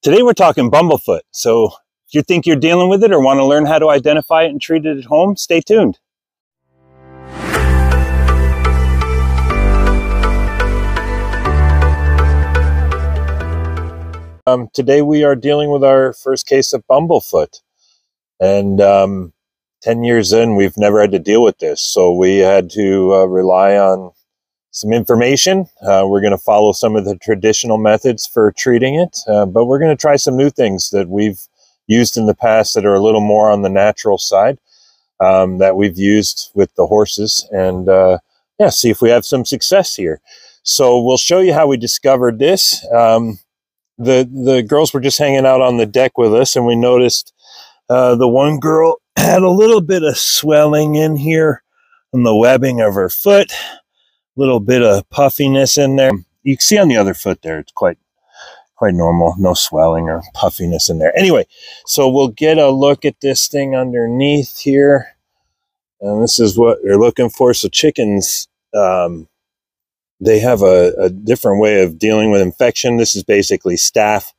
Today we're talking Bumble Foot. So if you think you're dealing with it or want to learn how to identify it and treat it at home, stay tuned. Today we are dealing with our first case of Bumble Foot. And 10 years in, we've never had to deal with this. So we had to rely on some information. We're going to follow some of the traditional methods for treating it, but we're going to try some new things that we've used in the past that are a little more on the natural side, that we've used with the horses, and see if we have some success here. So we'll show you how we discovered this. The girls were just hanging out on the deck with us, and we noticed the one girl had a little bit of swelling in here on the webbing of her foot. Little bit of puffiness in there. You can see on the other foot there, it's quite normal. No swelling or puffiness in there. Anyway, so we'll get a look at this thing underneath here. And this is what you're looking for. So chickens, they have a different way of dealing with infection. This is basically staph.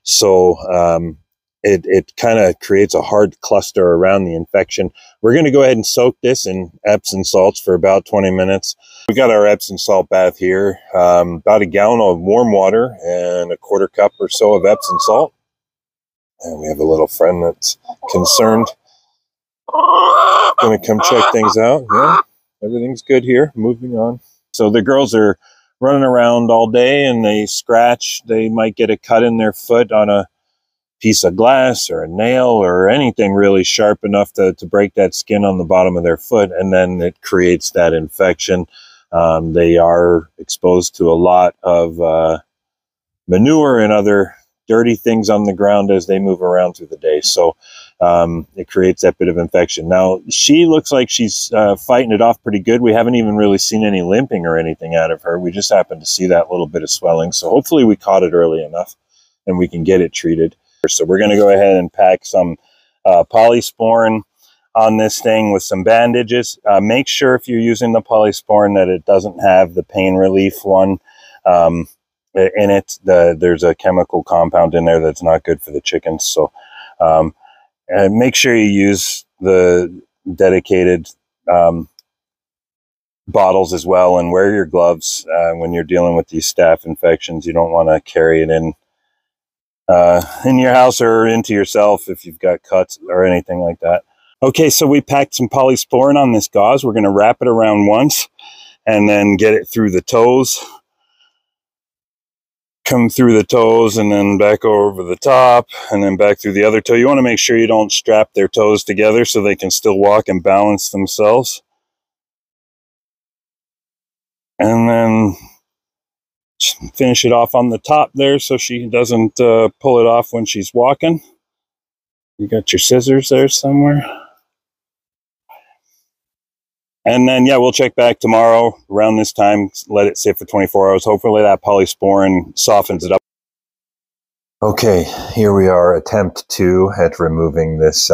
So it kind of creates a hard cluster around the infection. We're going to go ahead and soak this in Epsom salts for about 20 minutes. We got our Epsom salt bath here, about a gallon of warm water and a quarter cup or so of Epsom salt. And we have a little friend that's concerned. Going to come check things out. Yeah, everything's good here. Moving on. So the girls are running around all day and they scratch. They might get a cut in their foot on a piece of glass or a nail or anything really sharp enough to break that skin on the bottom of their foot, and then it creates that infection. They are exposed to a lot of manure and other dirty things on the ground as they move around through the day. So it creates that bit of infection. Now, she looks like she's fighting it off pretty good. We haven't even really seen any limping or anything out of her. We just happened to see that little bit of swelling. So hopefully we caught it early enough and we can get it treated. So we're going to go ahead and pack some polysporin on this thing with some bandages. Make sure if you're using the polysporin that it doesn't have the pain relief one in it. There's a chemical compound in there that's not good for the chickens. So and make sure you use the dedicated bottles as well, and wear your gloves when you're dealing with these staph infections. You don't want to carry it in your house or into yourself if you've got cuts or anything like that. Okay, so we packed some polysporin on this gauze. We're going to wrap it around once and then get it through the toes. Come through the toes and then back over the top and then back through the other toe. You want to make sure you don't strap their toes together so they can still walk and balance themselves. And then finish it off on the top there so she doesn't pull it off when she's walking. You got your scissors there somewhere. And then, yeah, we'll check back tomorrow around this time, let it sit for 24 hours. Hopefully that polysporin softens it up. Okay, here we are, attempt 2 at removing this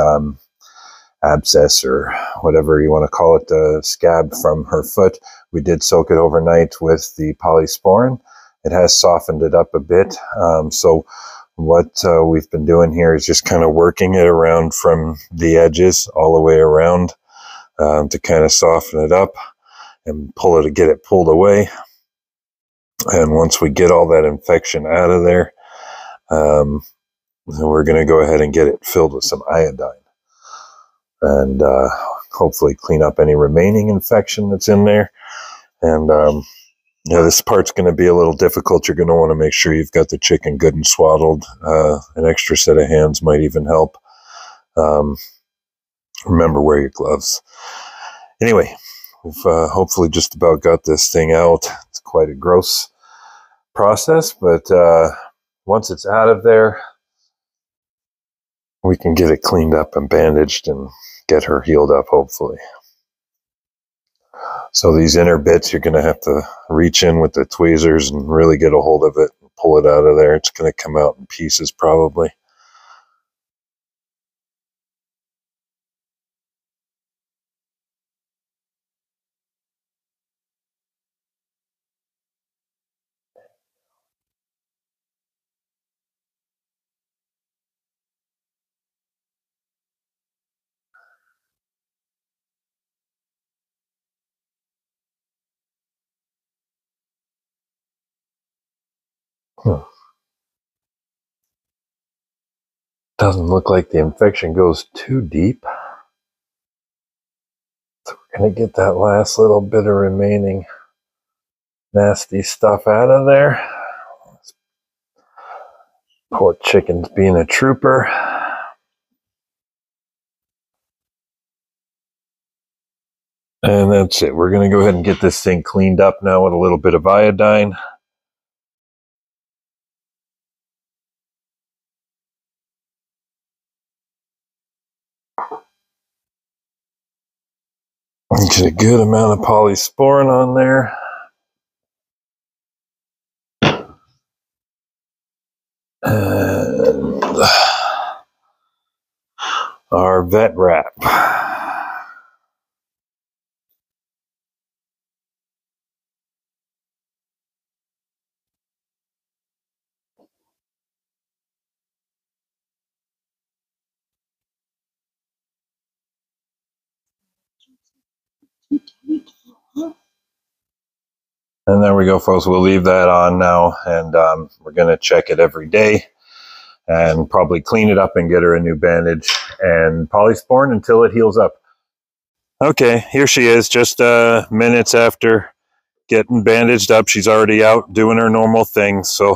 abscess or whatever you want to call it, the scab from her foot. We did soak it overnight with the polysporin. It has softened it up a bit. So what we've been doing here is just kind of working it around from the edges all the way around to kind of soften it up and get it pulled away. And once we get all that infection out of there, we're going to go ahead and get it filled with some iodine and hopefully clean up any remaining infection that's in there. And this part's going to be a little difficult. You're going to want to make sure you've got the chicken good and swaddled. An extra set of hands might even help. Remember, wear your gloves. Anyway, we've hopefully just about got this thing out. It's quite a gross process, but once it's out of there, we can get it cleaned up and bandaged and get her healed up, hopefully. So these inner bits, you're going to have to reach in with the tweezers and really get a hold of it and pull it out of there. It's going to come out in pieces probably. Doesn't look like the infection goes too deep. So we're going to get that last little bit of remaining nasty stuff out of there. Poor chicken's being a trooper. And that's it. We're going to go ahead and get this thing cleaned up now with a little bit of iodine. Get a good amount of polysporin on there. And our vet wrap. And there we go, folks. We'll leave that on now, and we're going to check it every day and probably clean it up and get her a new bandage and polysporin until it heals up. Okay, here she is, just minutes after getting bandaged up. She's already out doing her normal thing. So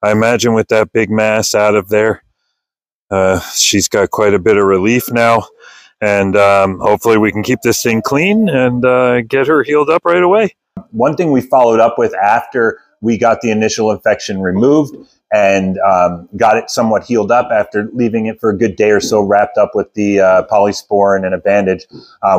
I imagine with that big mass out of there, she's got quite a bit of relief now. And hopefully we can keep this thing clean and get her healed up right away. One thing we followed up with after we got the initial infection removed and got it somewhat healed up after leaving it for a good day or so wrapped up with the polysporin and a bandage,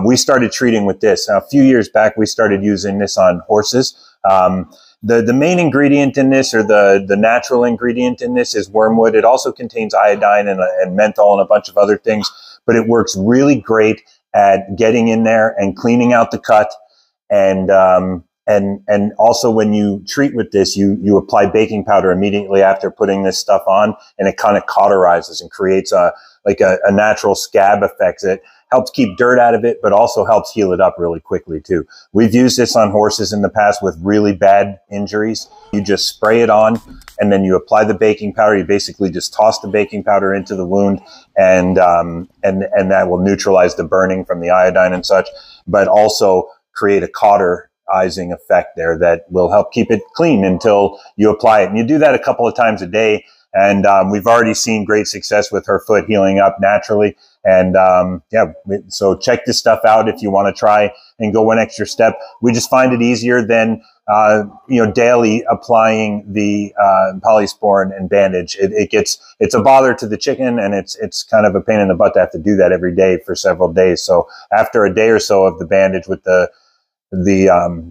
we started treating with this. Now, a few years back, we started using this on horses. The main ingredient in this, or the natural ingredient in this, is wormwood. It also contains iodine and menthol and a bunch of other things, but it works really great at getting in there and cleaning out the cut. And also when you treat with this, you apply baking powder immediately after putting this stuff on, and it kind of cauterizes and creates a natural scab effect that helps keep dirt out of it, but also helps heal it up really quickly too. We've used this on horses in the past with really bad injuries. You just spray it on, and then you apply the baking powder. You basically just toss the baking powder into the wound, and that will neutralize the burning from the iodine and such, but also create a cauterizing effect there that will help keep it clean until you apply it. And you do that a couple of times a day. And we've already seen great success with her foot healing up naturally. And yeah, so check this stuff out if you want to try and go one extra step. We just find it easier than daily applying the polysporin and bandage. It's a bother to the chicken, and it's kind of a pain in the butt to have to do that every day for several days. So after a day or so of the bandage with the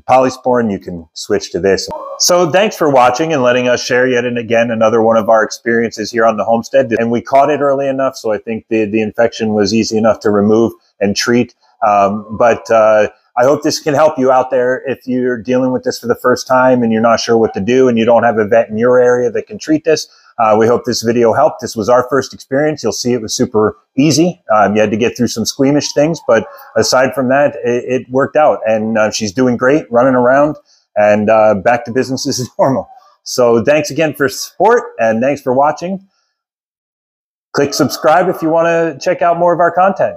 polysporin, you can switch to this. So thanks for watching and letting us share yet and again another one of our experiences here on the homestead. And we caught it early enough, so I think the infection was easy enough to remove and treat. But I hope this can help you out there if you're dealing with this for the first time and you're not sure what to do and you don't have a vet in your area that can treat this. We hope this video helped. This was our first experience. You'll see it was super easy. You had to get through some squeamish things, but aside from that, it worked out. And she's doing great, running around, and back to business as normal. So thanks again for support, and thanks for watching. Click subscribe if you want to check out more of our content.